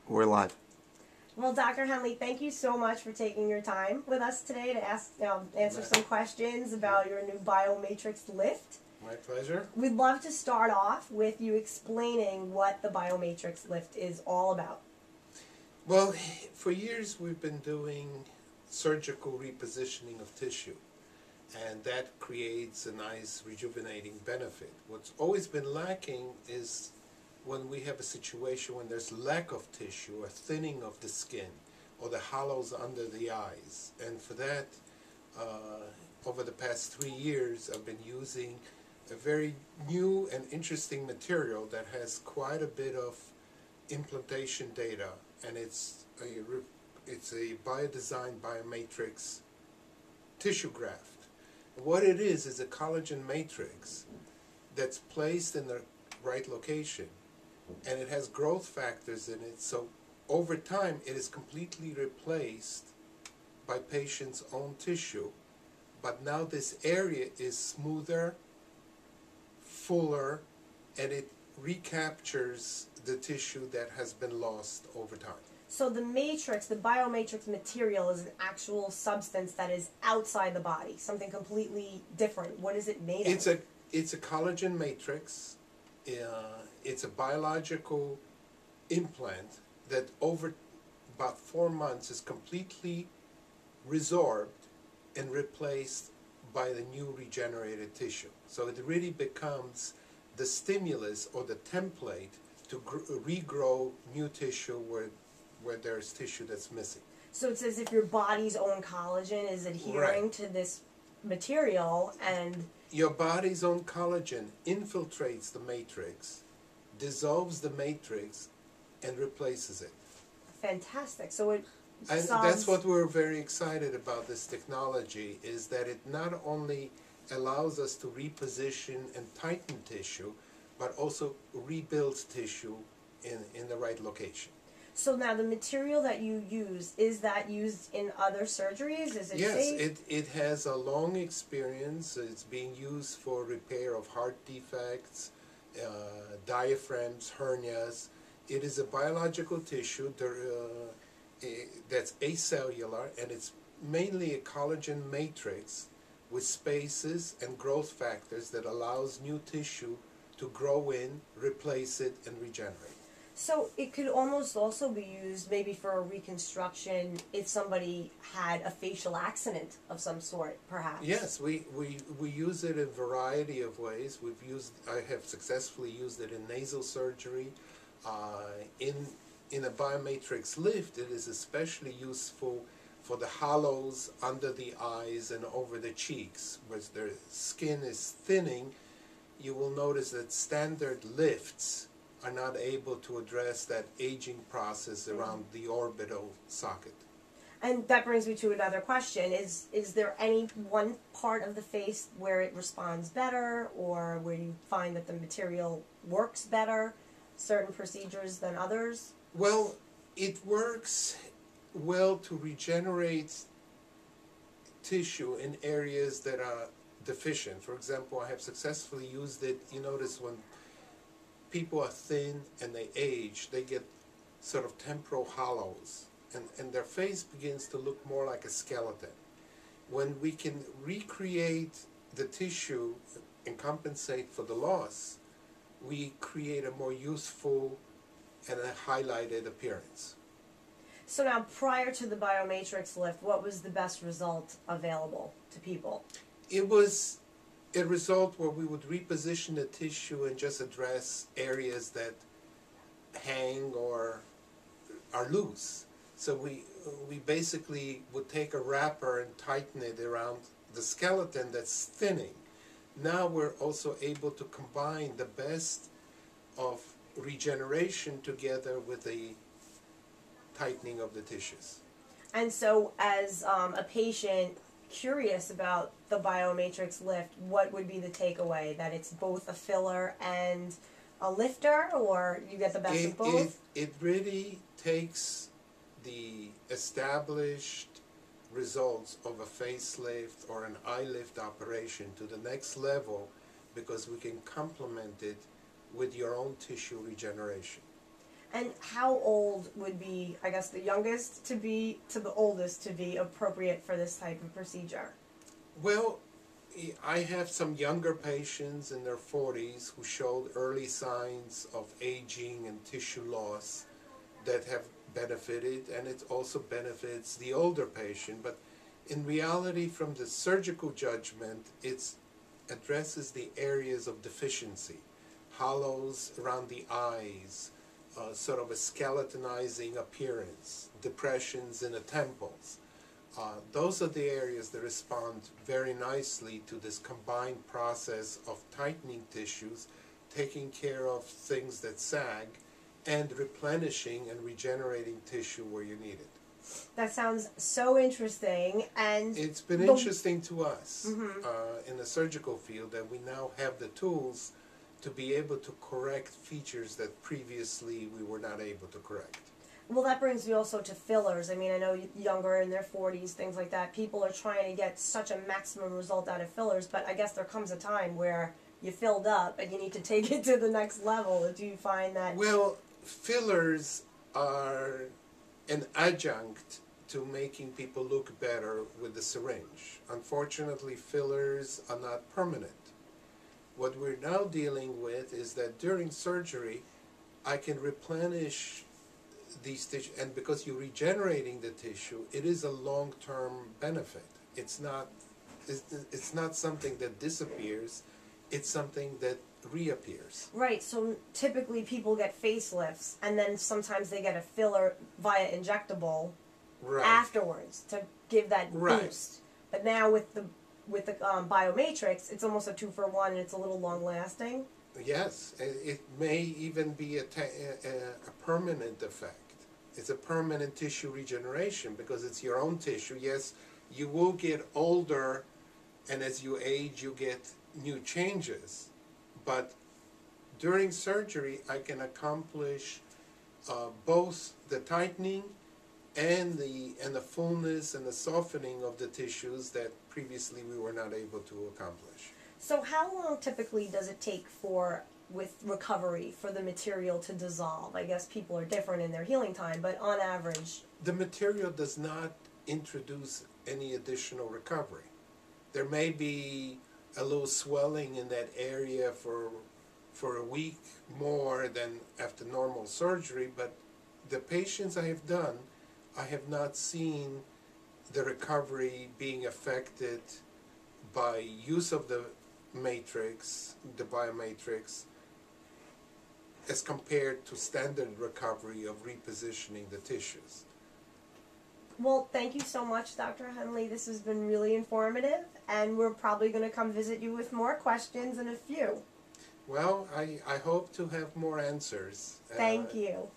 We're live. Well, Dr. Henley, thank you so much for taking your time with us today to answer some questions about your new BioMatrix Lift. My pleasure. We'd love to start off with you explaining what the BioMatrix Lift is all about. Well, for years we've been doing surgical repositioning of tissue, and that creates a nice rejuvenating benefit. What's always been lacking is when we have a situation when there's lack of tissue or thinning of the skin or the hollows under the eyes. And for that, over the past 3 years, I've been using a very new and interesting material that has quite a bit of implantation data, and it's a bio-designed BioMatrix tissue graft. What it is a collagen matrix that's placed in the right location, and it has growth factors in it, so over time it is completely replaced by patient's own tissue, but now this area is smoother, fuller, and it recaptures the tissue that has been lost over time. So the matrix, the BioMatrix material, is an actual substance that is outside the body, something completely different. What is it made of? It's a collagen matrix. It's a biological implant that over about 4 months is completely resorbed and replaced by the new regenerated tissue. So it really becomes the stimulus or the template to regrow new tissue where there's tissue that's missing. So it's as if your body's own collagen is adhering to this material, and your body's own collagen infiltrates the matrix, dissolves the matrix, and replaces it. Fantastic. So it and that's what we're very excited about this technology, is that it not only allows us to reposition and tighten tissue, but also rebuilds tissue in the right location. So now the material that you use, is that used in other surgeries? Is it safe? Yes, it has a long experience. It's being used for repair of heart defects, diaphragms, hernias. It is a biological tissue that's acellular, and it's mainly a collagen matrix with spaces and growth factors that allows new tissue to grow in, replace it, and regenerate. So it could almost also be used maybe for a reconstruction if somebody had a facial accident of some sort, perhaps. Yes, we use it in a variety of ways. I have successfully used it in nasal surgery. In a BioMatrix Lift, it is especially useful for the hollows under the eyes and over the cheeks, where the skin is thinning. You will notice that standard lifts are not able to address that aging process around the orbital socket. And that brings me to another question. Is there any one part of the face where it responds better, or where you find that the material works better, certain procedures than others? Well, it works well to regenerate tissue in areas that are deficient. For example, I have successfully used it. You notice when people are thin and they age, they get sort of temporal hollows, and their face begins to look more like a skeleton. When we can recreate the tissue and compensate for the loss, we create a more useful and a highlighted appearance. So now, prior to the BioMatrix Lift, what was the best result available to people? It was a result where we would reposition the tissue and just address areas that hang or are loose. So we basically would take a wrapper and tighten it around the skeleton that's thinning. Now we're also able to combine the best of regeneration together with the tightening of the tissues. And so as a patient curious about the BioMatrix Lift, what would be the takeaway? That it's both a filler and a lifter, or you get the best of both? It really takes the established results of a facelift or an eye lift operation to the next level, because we can complement it with your own tissue regeneration. And how old would be, I guess, the youngest to be to the oldest to be appropriate for this type of procedure? Well, I have some younger patients in their 40s who showed early signs of aging and tissue loss that have benefited, and it also benefits the older patient. But in reality, from the surgical judgment, it addresses the areas of deficiency, hollows around the eyes, sort of a skeletonizing appearance, depressions in the temples. Those are the areas that respond very nicely to this combined process of tightening tissues, taking care of things that sag, and replenishing and regenerating tissue where you need it. That sounds so interesting, and it's been interesting to us Mm-hmm. in the surgical field that we now have the tools to be able to correct features that previously we were not able to correct. Well, that brings me also to fillers. I mean, I know younger in their 40s, things like that, people are trying to get such a maximum result out of fillers, but I guess there comes a time where you filled up and you need to take it to the next level. Do you find that? Well, fillers are an adjunct to making people look better with the syringe. Unfortunately, fillers are not permanent. What we're now dealing with is that during surgery, I can replenish these tissue, and because you're regenerating the tissue, it is a long-term benefit. It's not something that disappears, it's something that reappears. Right, so typically people get facelifts, and then sometimes they get a filler via injectable afterwards to give that boost. But now with the BioMatrix, it's almost a 2-for-1, and it's a little long-lasting. Yes, it may even be a permanent effect. It's a permanent tissue regeneration because it's your own tissue. Yes, you will get older, and as you age, you get new changes. But during surgery, I can accomplish both the tightening and the fullness and the softening of the tissues that previously we were not able to accomplish. So how long typically does it take with recovery for the material to dissolve? I guess people are different in their healing time, but on average... The material does not introduce any additional recovery. There may be a little swelling in that area for a week more than after normal surgery, but the patients I have done, I have not seen the recovery being affected by use of the matrix, the BioMatrix, as compared to standard recovery of repositioning the tissues. Well, thank you so much, Dr. Henley. This has been really informative, and we're probably going to come visit you with more questions in a few. Well, I hope to have more answers. Thank you.